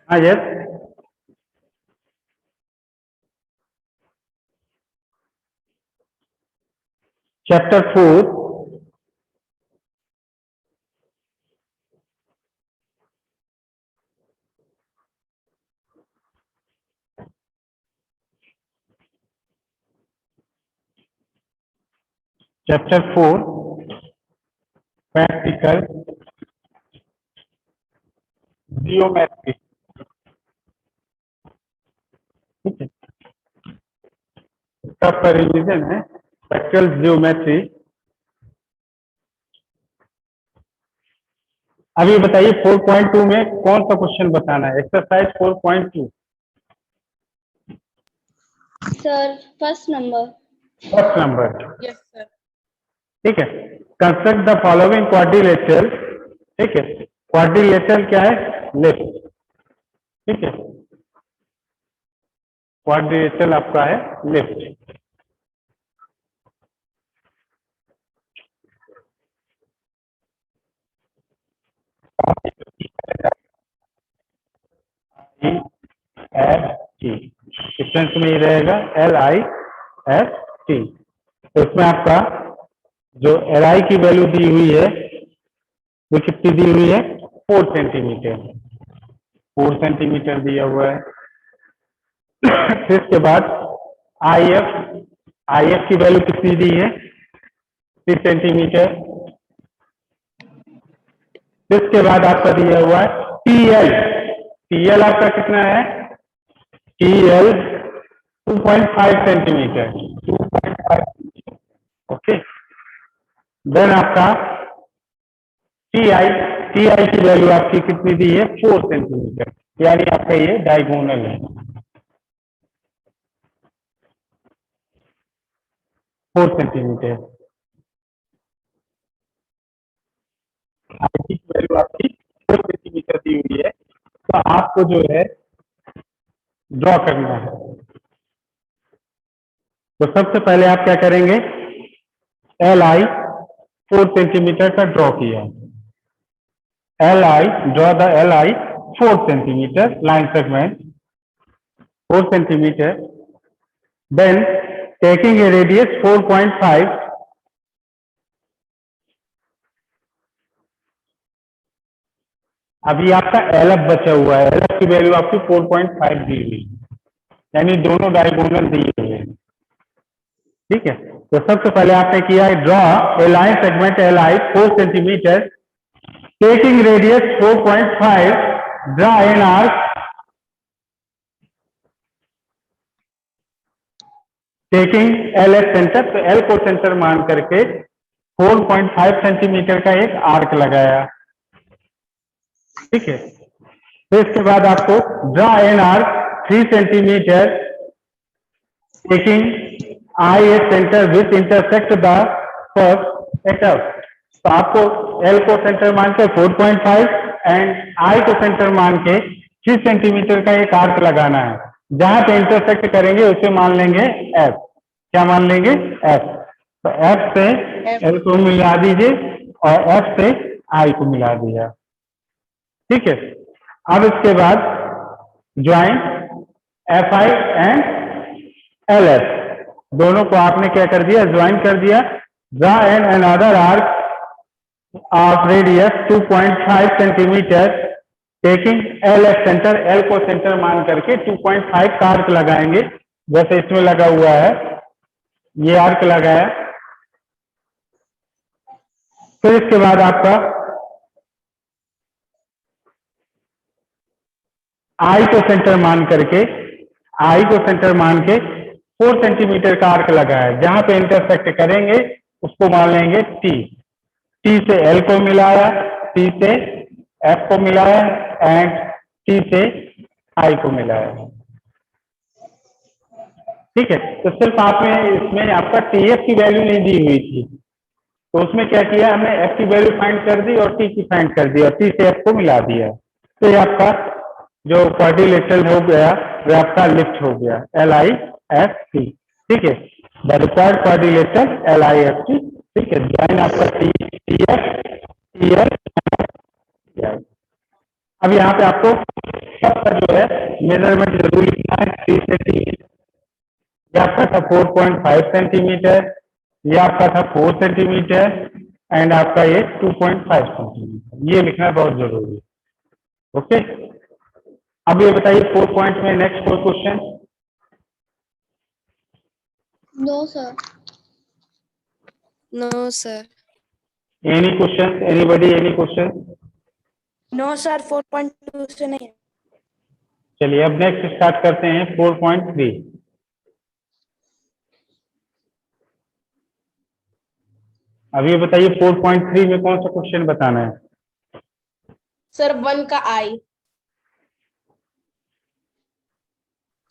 हाँ yes. Chapter 4 practical geometry. ठीक है, इसका आपका रिवीजन है प्रैक्टिकल जियोमेट्री। अभी बताइए 4.2 में कौन सा क्वेश्चन बताना है? Exercise 4.2 sir first number. First number. Yes sir. ठीक है, कंस्ट्रक्ट द फॉलोइंग क्वाड्रिलेटरल। ठीक है, क्वाड्रिलेटरल क्या है? लेफ्ट। ठीक है, क्वाड्रिलेटरल आपका है लेफ्ट। LIFT डिफरेंस में ही रहेगा LIFT। तो इसमें आपका जो LI की वैल्यू दी हुई है वो कितनी दी हुई है? 4 सेंटीमीटर। 4 सेंटीमीटर दिया हुआ है। फिर इसके बाद IF की वैल्यू कितनी दी है? 3 सेंटीमीटर। फिर इसके बाद आपका दिया हुआ है TL आपका कितना है? TL 2.5 centimetre. 2.5। ओके, देन आपका TI की वैल्यू आपकी कितनी दी है? 4 सेंटीमीटर, यानी आपका ये डायगोनल है। 4 सेंटीमीटर। IT की वैल्यू आपकी 4 सेंटीमीटर दी हुई है। तो आपको जो है ड्रॉ करना है। तो सबसे पहले आप क्या करेंगे? LI 4 सेंटीमीटर का ड्रॉ किया। Draw the LI 4 centimetre line segment 4 centimetre. Then taking a radius 4.5। अभी आपका LF बचा हुआ है। LF की वैल्यू आपकी 4.5 दी हुई, यानी दोनों डायगोनल दिए हुए हैं। ठीक है, तो सबसे पहले आपने किया है draw a line segment LI 4 centimetre taking radius 4.5। Draw an arc taking LS centre. तो L को सेंटर मान करके 4.5 सेंटीमीटर का एक आर्क लगाया। ठीक है, फिर इसके बाद आपको draw an arc 3 centimetre taking I centre which intersect the first at F। तो आपको L को सेंटर मान के 4.5 एंड I को सेंटर मान के 3 सेंटीमीटर का एक आर्क लगाना है। जहां पे इंटरसेक्ट करेंगे उसे मान लेंगे F। क्या मान लेंगे? F। तो F से L को मिला दीजिए और F से I को मिला दिया। ठीक है, अब इसके बाद ज्वाइन FI एंड LS दोनों को आपने क्या कर दिया? ज्वाइन कर दिया। Draw an another arc of radius 2.5 centimetre taking LS centre. L को सेंटर मान करके 2.5 का आर्क लगाएंगे, जैसे इसमें लगा हुआ है। ये आर्क लगाया। फिर इसके बाद आपका I को सेंटर मान के 4 सेंटीमीटर का आर्क लगाया। जहां पे इंटरसेक्ट करेंगे उसको मान लेंगे T। T से L को मिलाया, T से F को मिलाया एंड T से I को मिलाया। ठीक है, तो सिर्फ आपने इसमें आपका TF की वैल्यू नहीं दी हुई थी, तो उसमें क्या किया हमने? F की वैल्यू फाइंड कर दी और T की फाइंड कर दी और T से F को मिला दिया। तो ये आपका जो क्वाड्रिलेटरल हो गया वो आपका लिफ्ट हो गया LIFT। ठीक है, द रिक्वायर्ड क्वाड्रिलेटरल LIFT। ठीक है, ज्वाइन आपका TF TL। अब यहाँ पे आपको आपका जो है मेजरमेंट जरूर लिखना है 3 सेंटीमीटर, ये आपका था 4.5 सेंटीमीटर, ये आपका था 4 सेंटीमीटर एंड आपका ये 2.5 सेंटीमीटर, ये लिखना बहुत जरूरी है। ओके, अब ये बताइए 4 पॉइंट में नेक्स्ट कोई question? No, sir. No, sir. Any question, anybody, any question? No, sir. 4.2 से नहीं है। चलिए अब नेक्स्ट स्टार्ट करते हैं 4.3। अब ये बताइए 4.3 में कौन सा क्वेश्चन बताना है? सर 1 का आई,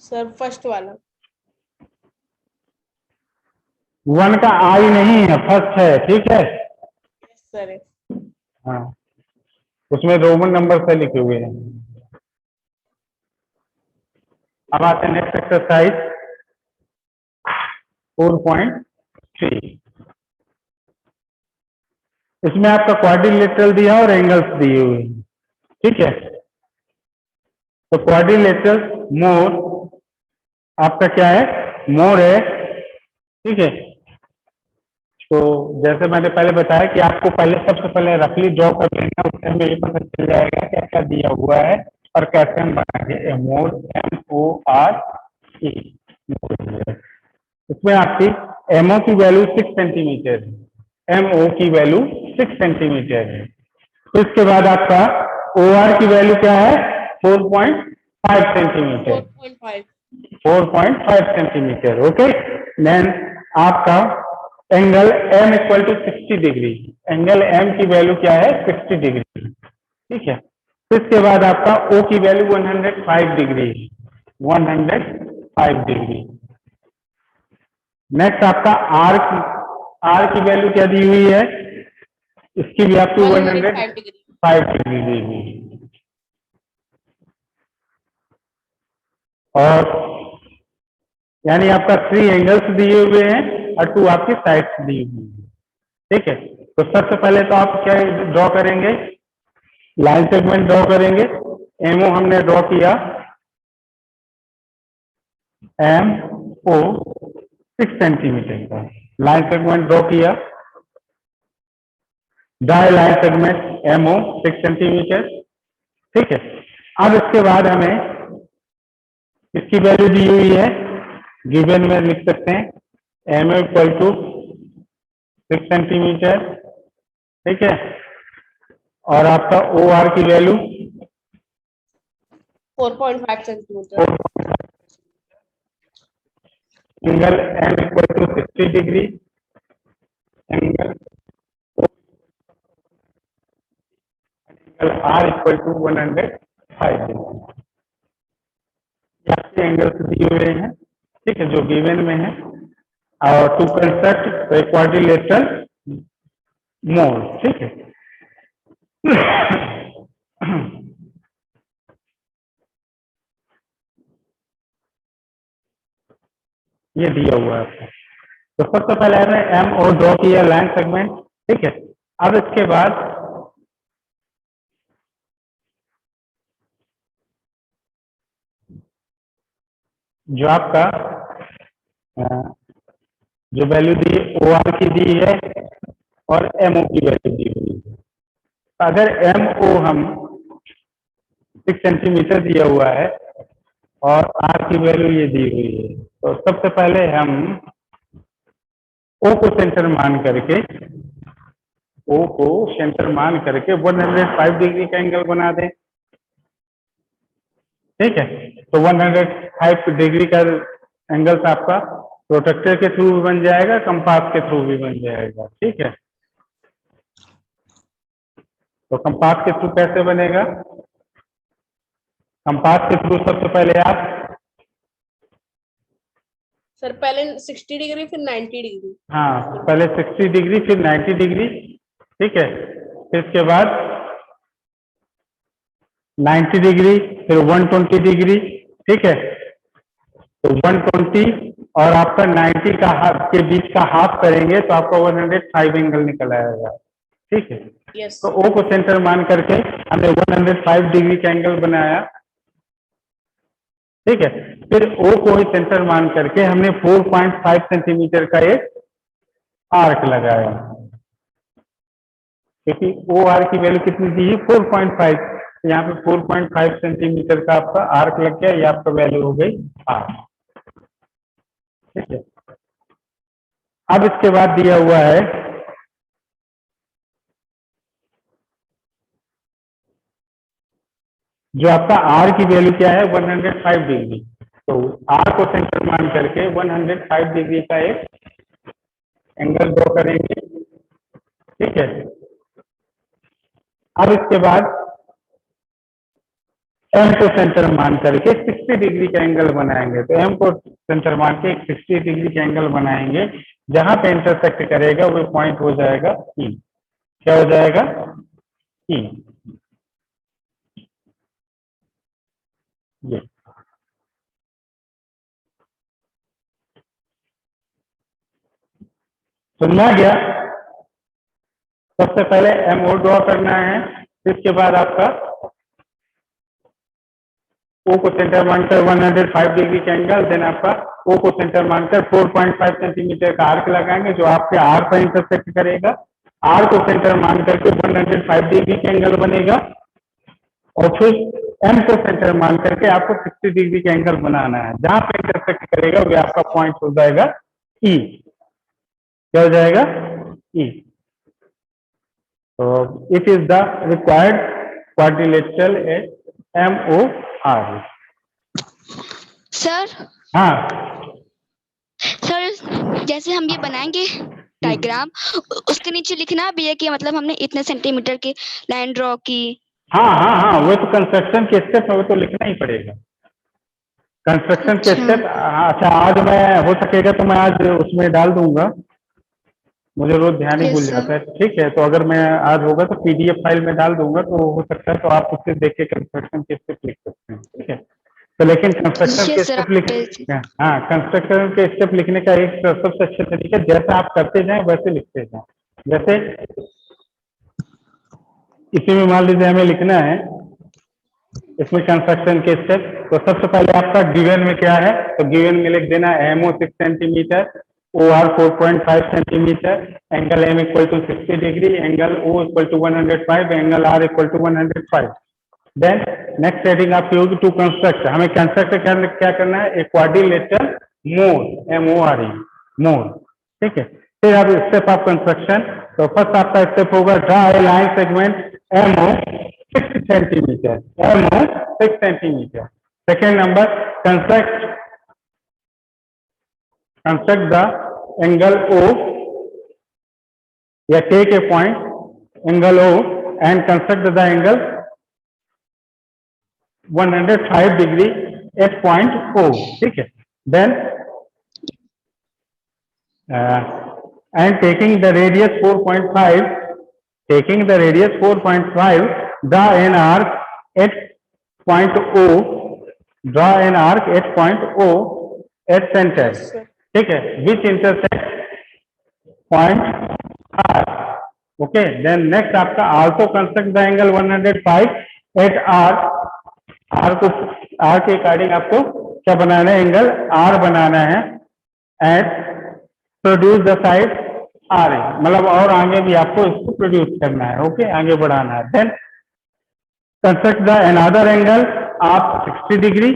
सर फर्स्ट वाला। 1 का आई नहीं है, फर्स्ट है, ठीक है। सर हाँ, उसमें रोमन नंबर से लिखे हुए हैं। अब आते हैं नेक्स्ट एक्सरसाइज 4.3। इसमें आपका क्वाड्रिलेटरल दिया और एंगल्स दिए हुए हैं, ठीक है। तो क्वाड्रिलेटरल मोर आपका क्या है? मोर है, ठीक है। तो जैसे मैंने पहले बताया कि आपको पहले सबसे पहले रफली ड्रॉ कर लेना, उससे हमें ये पता चल जाएगा क्या क्या दिया हुआ है और कैसे हम बनाएंगे। मोर MORE, इसमें आपकी MO की वैल्यू 6 सेंटीमीटर है, MO की वैल्यू 6 सेंटीमीटर है। तो इसके बाद आपका OR की वैल्यू क्या है? 4.5 सेंटीमीटर, 4.5। 4.5 सेंटीमीटर। ओके, देन आपका angle M equal to 60 degree, angle M की वैल्यू क्या है? 60 डिग्री, ठीक है। तो इसके बाद आपका O की वैल्यू 105 डिग्री, 105 डिग्री। नेक्स्ट आपका R की वैल्यू क्या दी हुई है? इसकी भी आपको 105 डिग्री। 105 डिग्री दी हुई है। और यानी आपका 3 एंगल्स दिए हुए हैं और 2 आपकी साइड्स दी हुई है, ठीक है। तो सबसे पहले तो आप क्या ड्रॉ करेंगे? लाइन सेगमेंट ड्रॉ करेंगे। MO हमने ड्रॉ किया, MO 6 सेंटीमीटर का लाइन सेगमेंट ड्रॉ किया। Draw line segment MO 6 centimetre, ठीक है। अब इसके बाद हमें इसकी वैल्यू दी हुई है, गिवन में लिख सकते हैं MO इक्वल टू 6 सेंटीमीटर, ठीक है। और आपका OR की value 4.5 centimetre. Angle M equal to 60 degree, angle R equal to 105 degree. आपके एंगल्स दिए हुए हैं, ठीक है, जो गिवन में है। और टू कंस्ट्रक्ट क्वाड्रिलेटरल मोर, ठीक है। ये दिया हुआ है आपको। तो सबसे पहले हमने MO ड्रॉ किया लाइन सेगमेंट, ठीक है। अब इसके बाद जो आपका जो वैल्यू दी है OR की दी है और MO की वैल्यू दी हुई है। अगर MO हम 6 सेंटीमीटर दिया हुआ है और R की वैल्यू ये दी हुई है, तो सबसे पहले हम O को सेंटर मान करके 105 डिग्री का एंगल बना दें, ठीक है। तो 105 डिग्री का एंगल आपका प्रोटेक्टर के थ्रू भी बन जाएगा, कंपास के थ्रू भी बन जाएगा, ठीक है। तो कंपास के थ्रू कैसे बनेगा? कंपास के थ्रू सबसे पहले आप सर पहले 60 डिग्री फिर 90 डिग्री। हाँ, पहले 60 डिग्री फिर 90 डिग्री, ठीक है। फिर इसके बाद 90 डिग्री फिर 120 डिग्री, ठीक है। तो 120 और आपका 90 का हाफ के बीच का हाफ करेंगे तो आपका 105 एंगल निकल आएगा, ठीक है। यस। तो O को सेंटर मान करके हमने 105 डिग्री का एंगल बनाया। ठीक है। फिर O को ही सेंटर मान करके हमने 4.5 सेंटीमीटर का एक आर्क लगाया, क्योंकि ओ आर की वैल्यू कितनी दी है 4.5, तो यहाँ पे 4.5 सेंटीमीटर का आपका आर्क लग गया, ये आपका वैल्यू हो गई आर। ठीक है। अब इसके बाद दिया हुआ है जो आपका आर की वैल्यू क्या है 105 डिग्री, तो आर को सेंटर मान करके 105 डिग्री का एक एंगल ड्रॉ करेंगे। ठीक है। अब इसके बाद एम को सेंटर मान करके 60 डिग्री का एंगल बनाएंगे, तो एम को सेंटर मान के एक 60 डिग्री का एंगल बनाएंगे, जहां पे इंटरसेक्ट करेगा वो पॉइंट हो जाएगा ई। क्या हो जाएगा? ई। ये सुनना गया? सबसे पहले एम ओ ड्रॉ करना है, इसके बाद आपका ओ को सेंटर मानकर 105 डिग्री का एंगल, देन आपका ओ को सेंटर मानकर 4.5 सेंटीमीटर का आर्क लगाएंगे जो आपके आर पर इंटरसेक्ट करेगा। आर को सेंटर मान करके 105 डिग्री का एंगल बनेगा, और फिर एम को सेंटर मान करके आपको 60 डिग्री का एंगल बनाना है, जहां पे इंटरसेक्ट करेगा वो आपका पॉइंट हो जाएगा ई। क्या हो जाएगा? ई। तो it is the required quadrilateral M O R. Sir हाँ सर जैसे हम ये बनाएंगे डायग्राम, उसके नीचे लिखना भी है कि मतलब हमने इतने सेंटीमीटर की लाइन ड्रॉ की। हाँ हाँ हाँ, वो तो कंस्ट्रक्शन के स्टेप है, वो तो लिखना ही पड़ेगा। कंस्ट्रक्शन के अच्छा। स्टेप। अच्छा, आज मैं हो सकेगा तो मैं आज उसमें डाल दूंगा, मुझे रोज ध्यान ही Yes, भूल sir. जाता है। ठीक है, तो अगर मैं आज होगा तो पीडीएफ फाइल में डाल दूंगा, तो हो सकता है तो आप उससे देख के कंस्ट्रक्शन के स्टेप लिख सकते हैं। ठीक है, तो लेकिन कंस्ट्रक्शन के Yes, sir, स्टेप आप लिख, भेज- हाँ, कंस्ट्रक्शन के स्टेप लिखने का एक सबसे अच्छा तरीका, जैसा आप करते जाएं वैसे लिखते जाएं। जैसे इसी में मान लीजिए हमें लिखना है इसमें कंस्ट्रक्शन के स्टेप, तो सबसे पहले आपका गिवन में क्या है, तो गिवन में लिख देना MO 6 centimetre, O R 4.5 centimetre, angle M equal to 60 degree, angle O equal to 105, angle R equal to 105। Then next heading आपकी होगी टू कंस्ट्रक्ट, हमें कंस्ट्रक्ट क्या करना है, एक quadrilateral mode, M O R E mode. ठीक है, फिर अब स्टेप ऑफ कंस्ट्रक्शन, तो फर्स्ट आपका स्टेप होगा draw a line segment M O 6 centimetre, M O 6 centimetre. Second number construct the angle O, या take a point angle O and construct the angle 105 degree at point O। ठीक है, then and taking the radius 4.5, draw an arc at point O, at center। Yes, sir. ठीक है, which intersect point R। Okay, then next आपका also construct the angle 105 at R। R के according आपको क्या बनाना है, एंगल R बनाना है, at produce the side R A, मतलब और आगे भी आपको इसको प्रोड्यूस करना है। ओके, आगे बढ़ाना है। Then construct the another angle of 60 degree,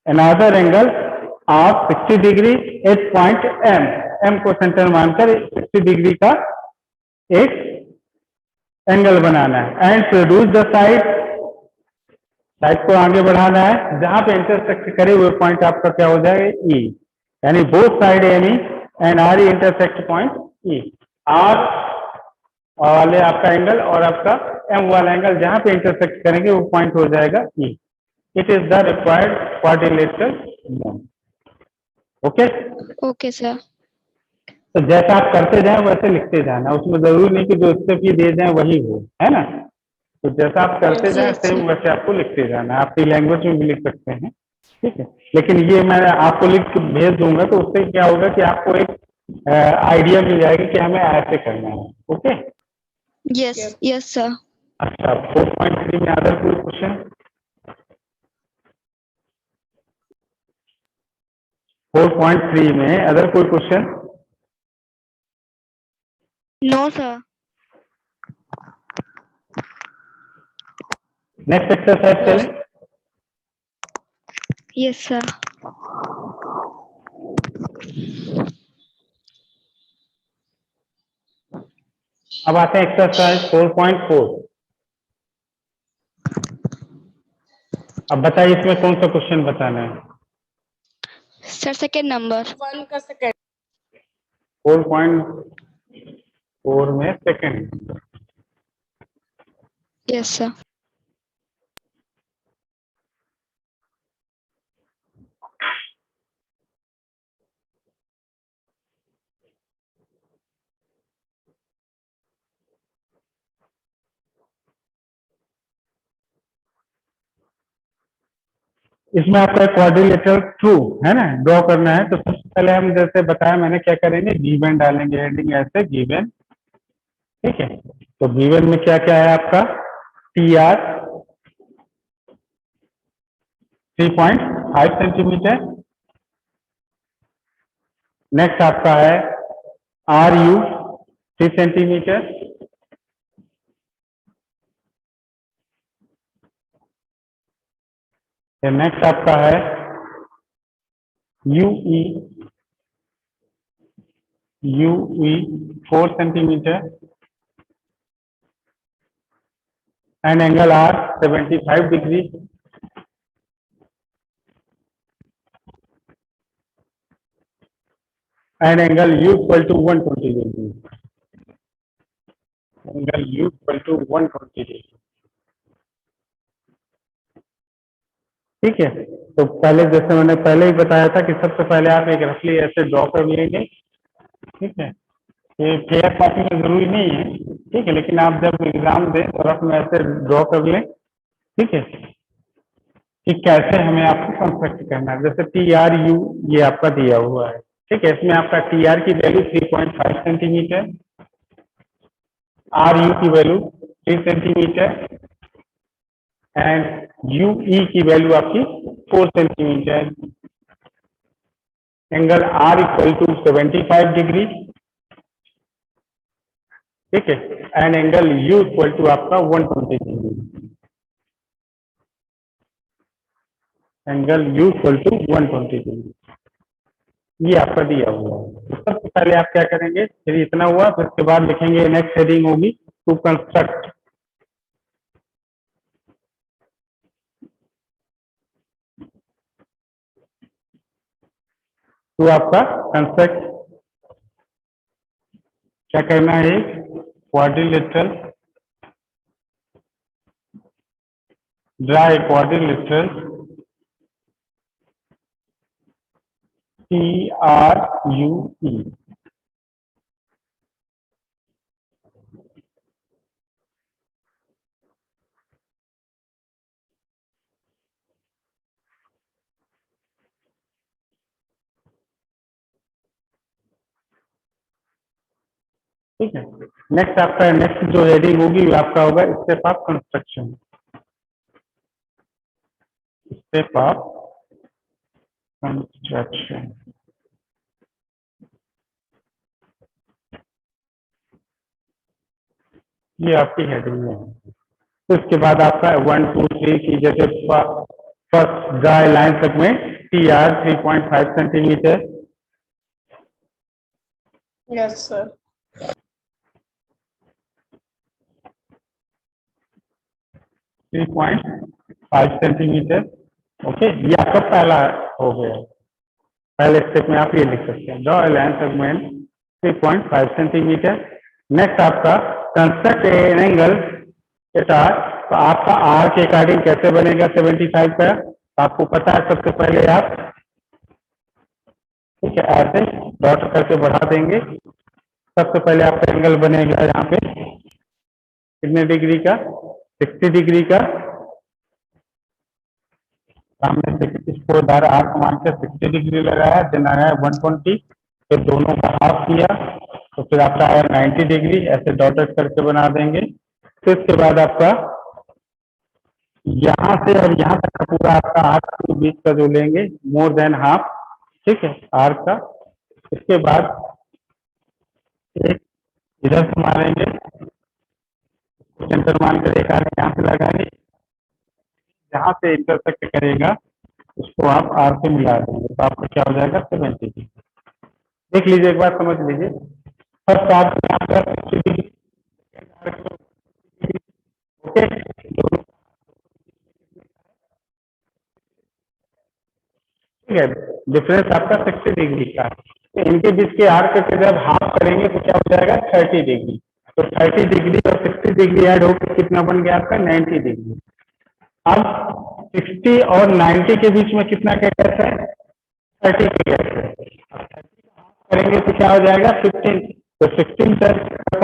another angle of 60 degree at point M, M को सेंटर मानकर 60 डिग्री का एक एंगल बनाना है, एंड प्रोड्यूस द साइड को आगे बढ़ाना है, जहां पे इंटरसेक्ट करे वो पॉइंट आपका क्या हो जाएगा, ई, यानी both side M E and R E intersect point E. R वाले आपका एंगल और आपका एम वाला एंगल जहां पे इंटरसेक्ट करेंगे वो पॉइंट हो जाएगा E. It is the required quadrilateral mode. Okay, okay sir. तो जैसा आप करते जाएं वैसे लिखते जाना, उसमें जरूरी नहीं कि जो स्टेप ही दे जाए वही हो, है ना। तो जैसा आप करते Yes, जाएं yes, सेम sir. वैसे आपको लिखते जाना, आपकी लैंग्वेज में भी लिख सकते हैं। ठीक है, लेकिन ये मैं आपको लिख के भेज दूंगा, तो उससे क्या होगा कि आपको एक आइडिया मिल जाएगी कि हमें ऐसे करना है। Okay, Yes, yes, sir. अच्छा, 4.3 में अदर कोई क्वेश्चन? 4.3 में अदर कोई question? No sir. Next exercise चलें। Yes sir. अब आते हैं एक्सरसाइज 4.4। अब बताइए इसमें कौन सा क्वेश्चन बताना है? Sir second number. 1 का सेकंड। 4.4 में सेकंड। Yes sir. इसमें आपका एक क्वाड्रिलेटरल ट्रू है ना, ड्रॉ करना है। तो सबसे पहले हम जैसे बताया मैंने क्या करेंगे, गिवन डालेंगे, हेडिंग ऐसे गिवन। ठीक है, तो गिवन में क्या क्या है आपका? T are 3.5 centimetre. नेक्स्ट आपका है आर यू 3 सेंटीमीटर। नेक्स्ट आपका है U E 4 centimetre and angle R 75 degree. And angle U equal to 120 degree. Angle U equal to 120 degree. ठीक है, तो पहले जैसे मैंने पहले ही बताया था कि सबसे पहले आप एक रफली ऐसे ड्रॉ कर लेंगे। ठीक है, ये फेयर कॉपी में जरूरी नहीं है। ठीक है, लेकिन आप जब एग्जाम दें तो रफ में ऐसे ड्रॉ कर लें। ठीक है, कि कैसे हमें आपको कंस्ट्रक्ट करना है। जैसे टी आर यू ये आपका दिया हुआ है। ठीक है, इसमें आपका टी आर की वैल्यू 3.5 सेंटीमीटर, आर यू की value 3 centimetre and U E की वैल्यू आपकी 4 centimetre. Angle R equal to 75 degree. ठीक है, and angle U equal to आपका 120 degree. Angle U equal to 120 degree ये आपका दिया हुआ है। तो सबसे पहले आप क्या करेंगे, फिर इतना हुआ, फिर उसके बाद लिखेंगे नेक्स्ट हेडिंग होगी टू कंस्ट्रक्ट। तो आपका कंस्ट्रक्ट क्या करना है, quadrilateral, draw a quadrilateral T R you ई। ठीक है, नेक्स्ट आपका नेक्स्ट जो हेडिंग होगी वो आपका होगा step of construction. Step of construction ये आपकी हेडिंग है। तो इसके बाद आपका 1 2 3 की जैसे first dry line segment T R 3.5 centimetre. Yes sir. 3.5 centimetre. Okay, ये आपका पहला हो गया। पहले स्टेप में आप ये लिख सकते हैं, draw line segment 3.5 centimetre. Next आपका construct an angle at R. तो आपका आर के अकॉर्डिंग कैसे बनेगा 75 का? तो आपको पता है, सबसे पहले आप ठीक है ऐसे डॉट करके बढ़ा देंगे। सबसे पहले आपका एंगल बनेगा यहाँ पे कितने डिग्री का? 60 डिग्री का। सामने से इसको धारा आर कमान के 60 डिग्री लगाया, देन आया 120, फिर दोनों का हाफ किया तो फिर आपका आया 90 डिग्री। ऐसे डॉटेड करके बना देंगे। फिर इसके बाद आपका यहाँ से और यहाँ तक का पूरा आपका हाथ के बीच का जो लेंगे मोर देन हाफ। ठीक है, आर्क का। इसके बाद एक इधर से मारेंगे, सेंटर मान कर एक आर्क यहाँ से लगाएंगे, जहाँ से इंटरसेक्ट करेगा उसको आप आर से मिला देंगे, तो आपका क्या हो जाएगा 70 डिग्री। देख लीजिए एक बार, समझ लीजिए। फर्स्ट आर्क में आपका 60 डिग्री, ओके, ठीक है, डिफरेंस आपका 60 डिग्री का है। तो इनके बीच के आर्क के जब हाफ करेंगे तो क्या हो जाएगा 30 डिग्री। तो 30 डिग्री और 60 डिग्री ऐड होकर कितना बन गया आपका 90 डिग्री। अब 60 और 90 के बीच में कितना का गैप है 30 का गैप है। करेंगे तो क्या हो जाएगा 15, तो 16 तक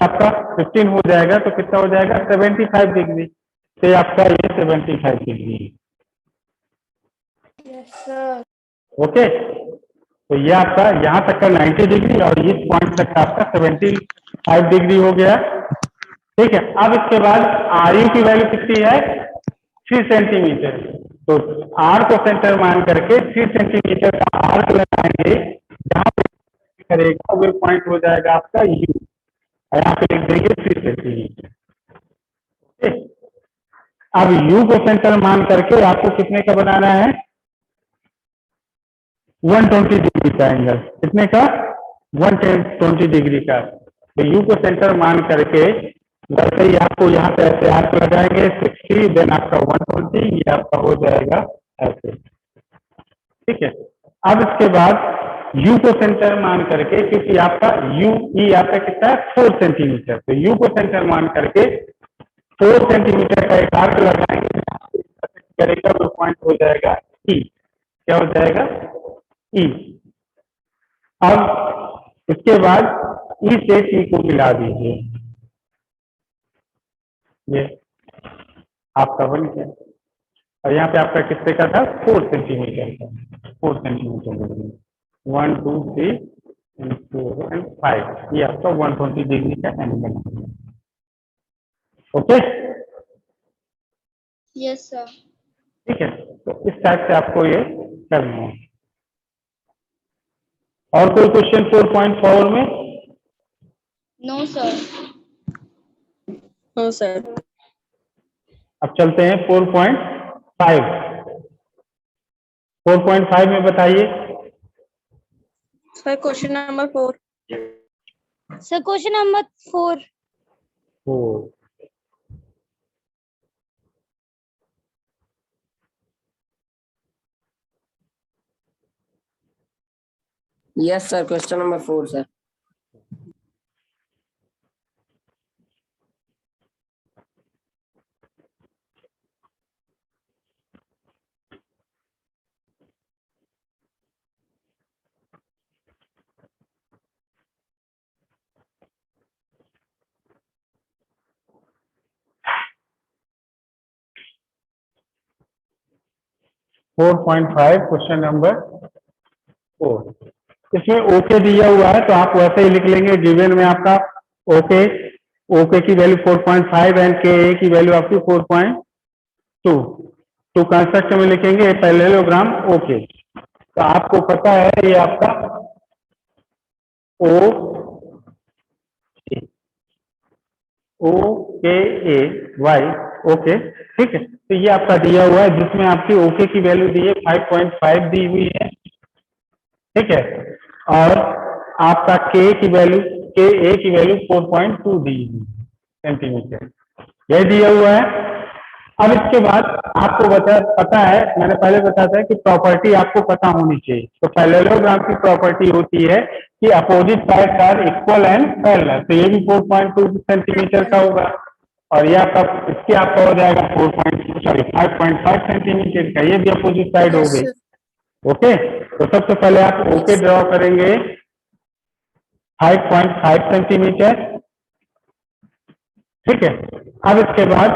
आपका 15 हो जाएगा तो कितना हो जाएगा 75 डिग्री। तो आपका ये 75 डिग्री। Yes sir. ओके, तो ये आपका यहाँ तक का 90 डिग्री और इस पॉइंट तक का आपका 75 डिग्री हो गया। ठीक है, अब इसके बाद आर यू की वैल्यू कितनी है 3 सेंटीमीटर। तो आर को सेंटर मान करके 3 सेंटीमीटर का आर्क लगाएंगे, जहां पे करेगा वो पॉइंट हो जाएगा आपका यू, यहाँ पे लिख देंगे 3 सेंटीमीटर। अब यू को सेंटर मान करके आपको कितने का बनाना है 120 डिग्री का एंगल। कितने का 120 डिग्री का। तो यू को सेंटर मान करके वैसे ही आपको यहाँ पे ऐसे आर्क लगाएंगे 60, देन आपका 120, ये आपका हो जाएगा ऐसे। ठीक है, अब इसके बाद यू को सेंटर मान करके, क्योंकि आपका यू ई आपका कितना है 4 सेंटीमीटर, तो यू को सेंटर मान करके 4 सेंटीमीटर का एक आर्क लगाएंगे, करेगा वो पॉइंट हो जाएगा ई। क्या हो जाएगा ई। अब इसके बाद ई से टी को मिला दीजिए, ये आपका बन गया। और यहाँ पे आपका कितने का था 4 सेंटीमीटर का, 4 सेंटीमीटर 1 2 3 4 एंड 5, ये आपका 120 डिग्री का एंगल। Okay, yes sir. ठीक है, तो इस टाइप से आपको ये करना है। और कोई क्वेश्चन 4.4 में? No sir. No sir. अब चलते हैं 4.5। 4.5 में बताइए। Sir question number 4। Sir question number 4। 4 Yes, sir. Question number 4, sir. Four 4.5 question number 4। इसमें ओके दिया हुआ है तो आप वैसे ही लिख लेंगे। गिवन में आपका ओके, ओके की वैल्यू 4.5 एंड के ए की वैल्यू आपकी 4.2। तो कंस्ट्रक्ट में लिखेंगे पैरेललोग्राम ओके। तो आपको पता है ये आपका ओ के ए वाई ओके, ठीक है। तो ये आपका दिया हुआ है जिसमें आपकी ओके की वैल्यू दी है 5.5 दी हुई है, ठीक है। और आपका के की वैल्यू, के ए की वैल्यू 4.2 दी हुई सेंटीमीटर, यह दिया हुआ है। अब इसके बाद आपको पता है, मैंने पहले बताया था कि प्रॉपर्टी आपको पता होनी चाहिए। तो पैरेललोग्राम की प्रॉपर्टी होती है कि opposite sides are equal and parallel. तो ये भी 4.2 सेंटीमीटर का होगा और ये आपका इसके आपका हो जाएगा 5.5 सेंटीमीटर का, ये भी अपोजिट साइड हो गई। ओके, तो सबसे पहले आप ओके ड्रॉ करेंगे 5.5 सेंटीमीटर, ठीक है। अब इसके बाद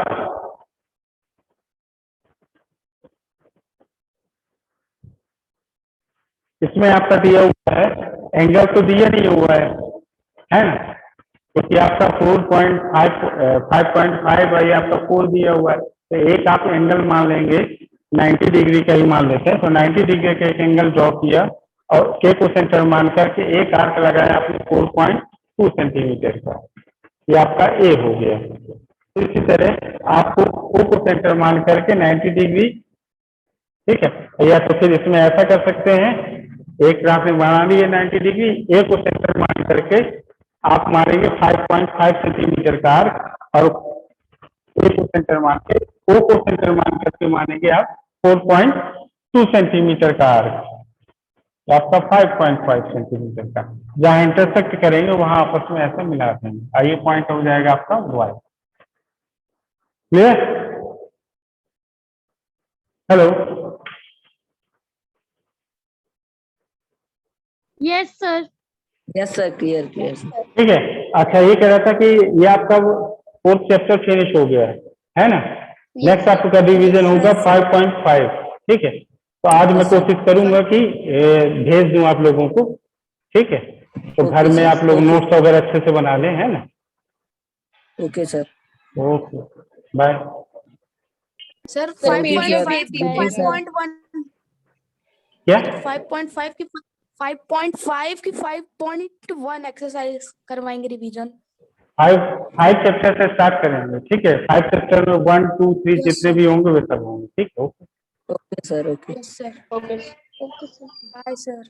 इसमें आपका दिया हुआ है, एंगल तो दिया नहीं हुआ है ना, क्योंकि आपका 5.5 है, ये आपका 4 दिया हुआ है। तो एक आप एंगल मान लेंगे 90 डिग्री का ही मान लेते हैं। तो 90 डिग्री का एक एंगल ड्रॉ किया और के को सेंटर मान करके एक आर्क लगाया आपने 4.2 सेंटीमीटर का, ये आपका ए हो गया। तो इसी तरह आपको ओ को सेंटर मान करके 90 डिग्री, ठीक है, या तो फिर इसमें ऐसा कर सकते हैं, एक ग्राफ में बना लिए 90 डिग्री, ए को सेंटर मान करके आप मारेंगे 5.5 सेंटीमीटर का आर्क, और ए को सेंटर मान के ओ को सेंटर मान करके मानेंगे आप 4.2 सेंटीमीटर का आर्क, तो आपका 5.5 सेंटीमीटर का, जहां इंटरसेक्ट करेंगे वहां आपस में ऐसे मिला देंगे, आइए पॉइंट हो जाएगा आपका Y. Clear? Hello, Yes, sir. Yes sir, clear clear sir. ठीक है। अच्छा, ये कह रहा था कि ये आपका 4th चैप्टर फिनिश हो गया है ना? नेक्स्ट आपका डिवीजन होगा 5.5, ठीक है। तो आज मैं कोशिश करूंगा कि भेज दूं आप लोगों को, ठीक है, तो घर में आप लोग नोट्स वगैरह अच्छे से बना लें, है ना? Okay sir. Okay, bye. Sir Thank you, sir. 5.5 की Thank you, sir. 5.1 क्या? 5.5 की 5.1 एक्सरसाइज करवाएंगे रिवीजन। 5 चैप्टर से स्टार्ट करेंगे, ठीक है। 5 चैप्टर में 1, 2, 3 जितने भी होंगे वे सब होंगे, ठीक है। Okay. Okay sir, okay. Yes sir. Okay, sir. Bye sir.